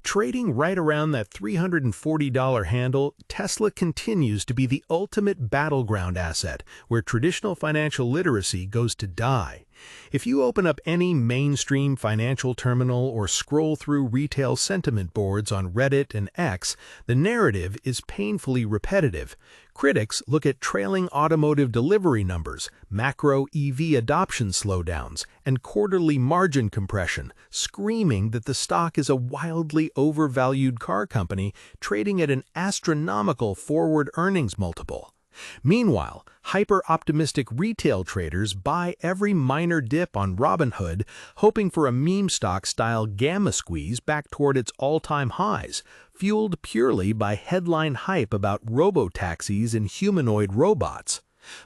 Trading right around that $340 handle, Tesla continues to be the ultimate battleground asset where traditional financial literacy goes to die. If you open up any mainstream financial terminal or scroll through retail sentiment boards on Reddit and X, the narrative is painfully repetitive. Critics look at trailing automotive delivery numbers, macro EV adoption slowdowns, and quarterly margin compression, screaming that the stock is a wildly overvalued car company trading at an astronomical forward earnings multiple. Meanwhile, hyper-optimistic retail traders buy every minor dip on Robinhood, hoping for a meme stock-style gamma squeeze back toward its all-time highs, fueled purely by headline hype about robotaxis and humanoid robots.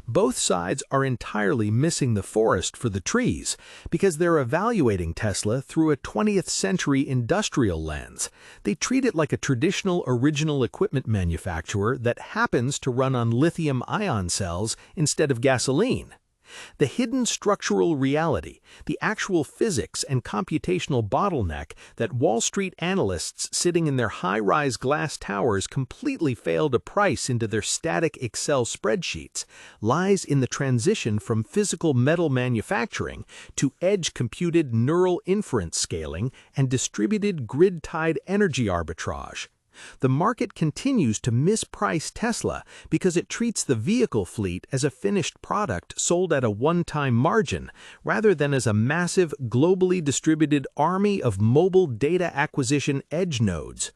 Both sides are entirely missing the forest for the trees because they're evaluating Tesla through a 20th century industrial lens. They treat it like a traditional original equipment manufacturer that happens to run on lithium-ion cells instead of gasoline. The hidden structural reality, the actual physics and computational bottleneck that Wall Street analysts sitting in their high-rise glass towers completely fail to price into their static Excel spreadsheets, lies in the transition from physical metal manufacturing to edge-computed neural inference scaling and distributed grid-tied energy arbitrage. The market continues to misprice Tesla because it treats the vehicle fleet as a finished product sold at a one-time margin, rather than as a massive, globally distributed army of mobile data acquisition edge nodes.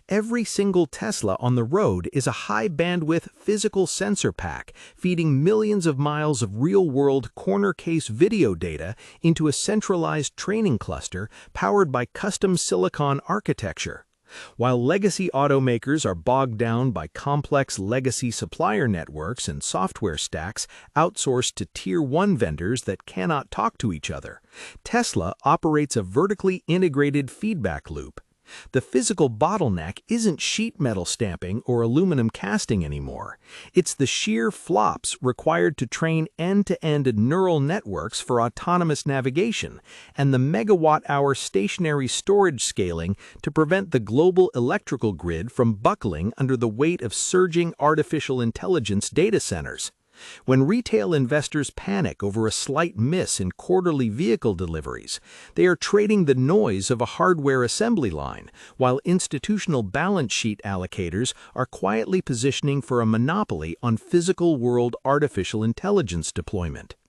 Every single Tesla on the road is a high-bandwidth physical sensor pack feeding millions of miles of real-world corner case video data into a centralized training cluster powered by custom silicon architecture. While legacy automakers are bogged down by complex legacy supplier networks and software stacks outsourced to Tier 1 vendors that cannot talk to each other, Tesla operates a vertically integrated feedback loop. The physical bottleneck isn't sheet metal stamping or aluminum casting anymore. It's the sheer flops required to train end-to-end neural networks for autonomous navigation and the megawatt-hour stationary storage scaling to prevent the global electrical grid from buckling under the weight of surging artificial intelligence data centers. When retail investors panic over a slight miss in quarterly vehicle deliveries, they are trading the noise of a hardware assembly line, while institutional balance sheet allocators are quietly positioning for a monopoly on physical world artificial intelligence deployment.